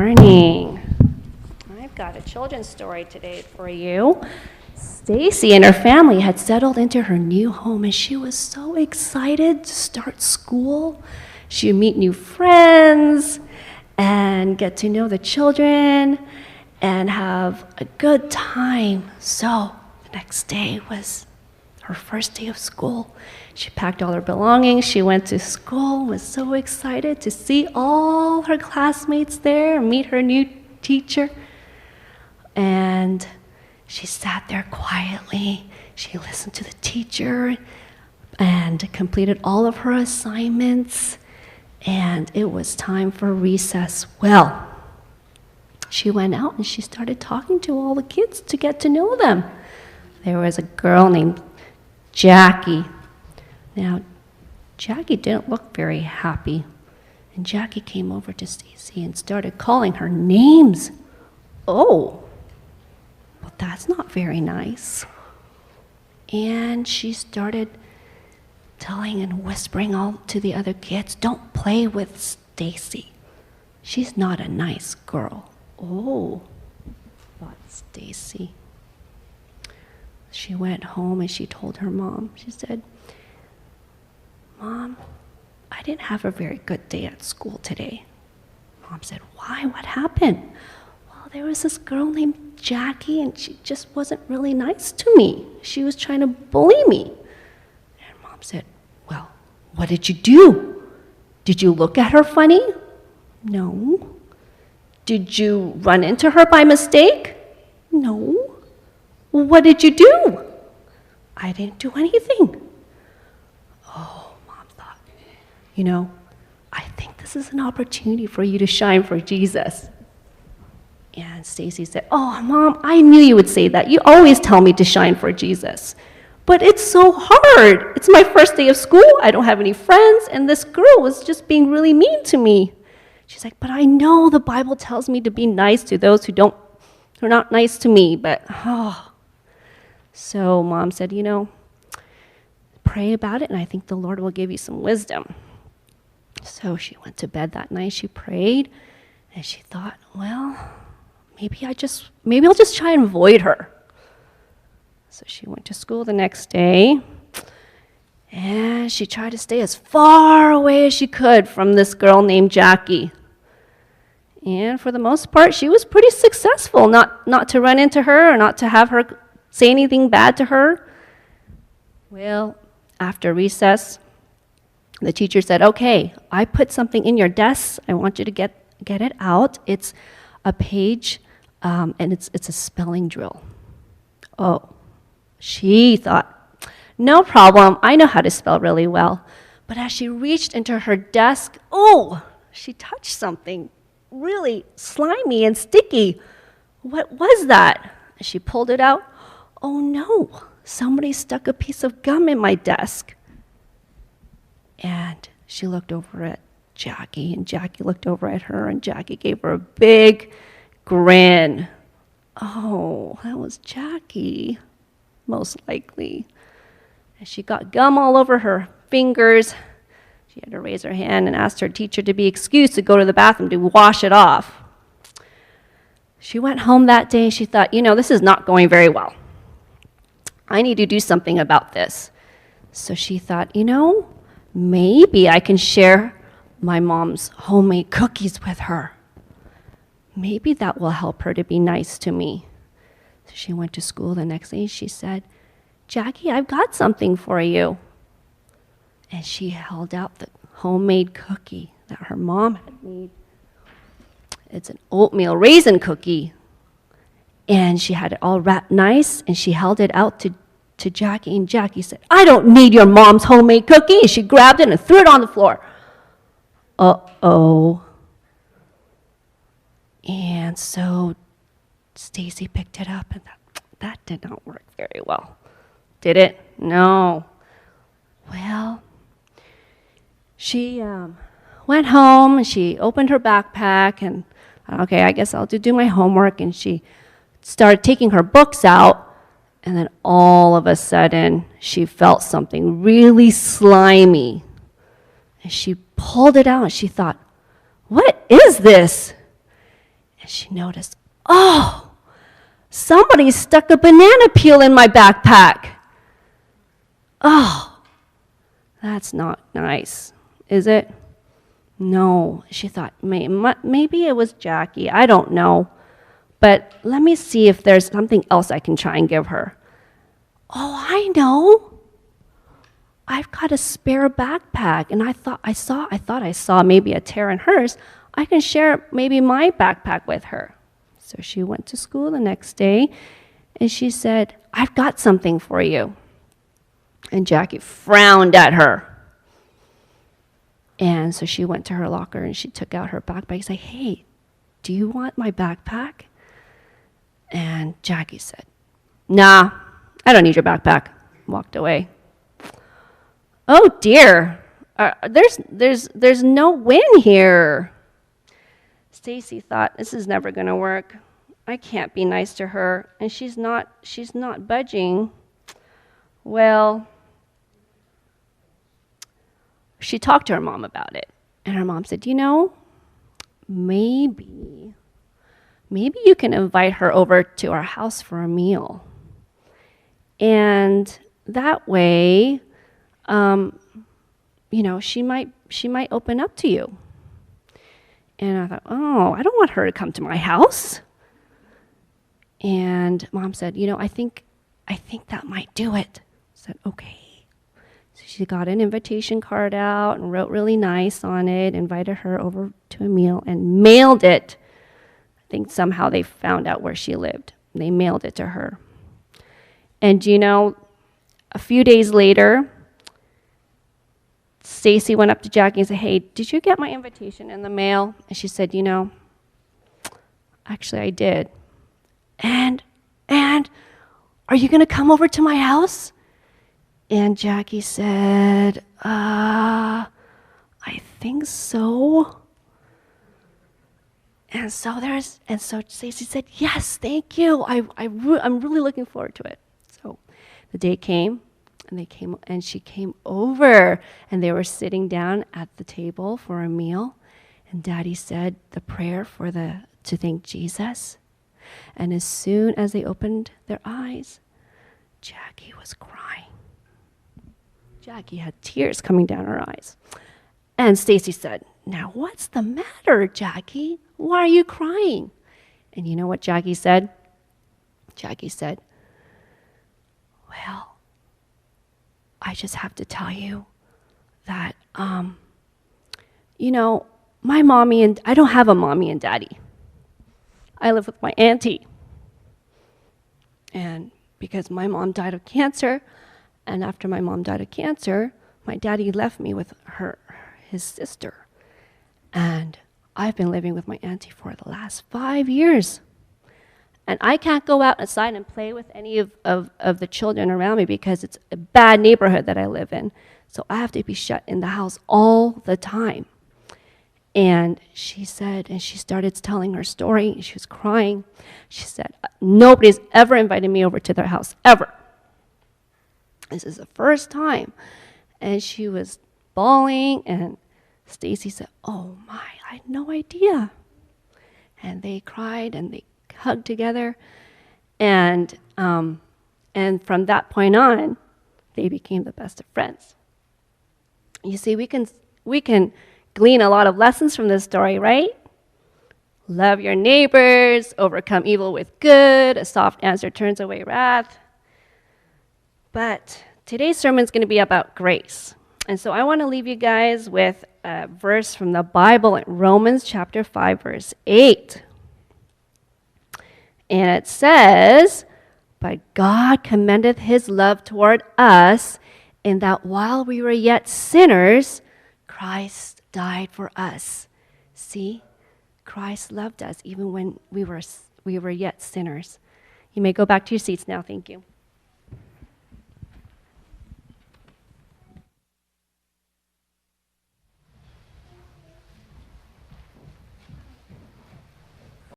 morning. I've got a children's story today for you. Stacey and her family had settled into her new home, and she was so excited to start school. She would meet new friends and get to know the children and have a good time. So the next day was her first day of school. She packed all her belongings. She went to school, was so excited to see all her classmates there and meet her new teacher. And she sat there quietly. She listened to the teacher and completed all of her assignments. And it was time for recess. Well, she went out and she started talking to all the kids to get to know them. There was a girl named Jackie. Now, Jackie didn't look very happy. And Jackie came over to Stacey and started calling her names. Oh, well, that's not very nice. And she started telling and whispering all to the other kids, "Don't play with Stacey. She's not a nice girl." Oh, thought Stacey. She went home and she told her mom. She said, "Mom, I didn't have a very good day at school today." Mom said, "Why? What happened?" "Well, there was this girl named Jackie, and she just wasn't really nice to me. She was trying to bully me." And Mom said, "Well, what did you do? Did you look at her funny?" "No." "Did you run into her by mistake?" "No." "Well, what did you do?" "I didn't do anything." Oh, Mom thought, I think this is an opportunity for you to shine for Jesus. And Stacey said, "Oh, Mom, I knew you would say that. You always tell me to shine for Jesus. But it's so hard. It's my first day of school. I don't have any friends, and this girl was just being really mean to me." She's like, "But I know the Bible tells me to be nice to those who are not nice to me, but oh." So Mom said, "Pray about it, and I think the Lord will give you some wisdom." So she went to bed that night. She prayed, and she thought, well, maybe I'll just try and avoid her. So she went to school the next day, and she tried to stay as far away as she could from this girl named Jackie. And for the most part, she was pretty successful, not to run into her or not to have her say anything bad to her. Well, after recess, the teacher said, "Okay, I put something in your desk. I want you to get it out. It's a page, and it's a spelling drill." Oh, she thought, no problem. I know how to spell really well. But as she reached into her desk, she touched something really slimy and sticky. What was that? She pulled it out. Oh no, somebody stuck a piece of gum in my desk. And she looked over at Jackie, and Jackie looked over at her, and Jackie gave her a big grin. Oh, that was Jackie, most likely. And she got gum all over her fingers. She had to raise her hand and ask her teacher to be excused to go to the bathroom to wash it off. She went home that day, and she thought, this is not going very well. I need to do something about this. So she thought, maybe I can share my mom's homemade cookies with her. Maybe that will help her to be nice to me. So she went to school the next day. She said, "Jackie, I've got something for you." And she held out the homemade cookie that her mom had made. It's an oatmeal raisin cookie. And she had it all wrapped nice, and she held it out to Jackie, and Jackie said, "I don't need your mom's homemade cookie." And she grabbed it and threw it on the floor. Uh-oh. And so Stacey picked it up, and that did not work very well. Did it? No. Well, she went home, and she opened her backpack, and okay, I guess I'll do my homework. And she started taking her books out, and then all of a sudden, she felt something really slimy. And she pulled it out, and she thought, "What is this?" And she noticed, oh, somebody stuck a banana peel in my backpack. Oh, that's not nice, is it? No, she thought, maybe it was Jackie. I don't know. But let me see if there's something else I can try and give her. Oh, I know. I've got a spare backpack, and I thought I saw maybe a tear in hers. I can share maybe my backpack with her. So she went to school the next day, and she said, I've got something for you. And Jackie frowned at her. And so she went to her locker, and she took out her backpack and said, hey, do you want my backpack? And Jackie said, nah, I don't need your backpack. Walked away. Oh dear, there's no win here. Stacey thought, this is never going to work. I can't be nice to her, and she's not budging. Well, she talked to her mom about it, and her mom said, maybe you can invite her over to our house for a meal. And that way, she might open up to you. And I thought, oh, I don't want her to come to my house. And Mom said, I think that might do it. I said, okay. So she got an invitation card out and wrote really nice on it, invited her over to a meal, and mailed it. I think somehow they found out where she lived. They mailed it to her. And a few days later, Stacey went up to Jackie and said, hey, did you get my invitation in the mail? And she said, actually I did. And are you going to come over to my house? And Jackie said, I think so. And so Stacey said, yes, thank you. I'm really looking forward to it. So the day came, and she came over, and they were sitting down at the table for a meal, and Daddy said the prayer to thank Jesus. And as soon as they opened their eyes, Jackie was crying. Jackie had tears coming down her eyes. And Stacey said, now what's the matter, Jackie? Why are you crying? And you know what Jackie said? Jackie said, well, I just have to tell you that, my mommy and I don't have a mommy and daddy. I live with my auntie. And because my mom died of cancer, and after my mom died of cancer, my daddy left me with his sister. And I've been living with my auntie for the last 5 years. And I can't go outside and play with any of the children around me because it's a bad neighborhood that I live in. So I have to be shut in the house all the time. And she said, and she started telling her story, and she was crying. She said, nobody's ever invited me over to their house, ever. This is the first time. And she was bawling, and Stacey said, oh my, I had no idea. And they cried, and they hugged together. And from that point on, they became the best of friends. You see, we can glean a lot of lessons from this story, right? Love your neighbors, overcome evil with good, a soft answer turns away wrath. But today's sermon is going to be about grace. And so I want to leave you guys with a verse from the Bible in Romans chapter 5, verse 8. And it says, but God commendeth his love toward us, in that while we were yet sinners, Christ died for us. See, Christ loved us even when we were yet sinners. You may go back to your seats now. Thank you.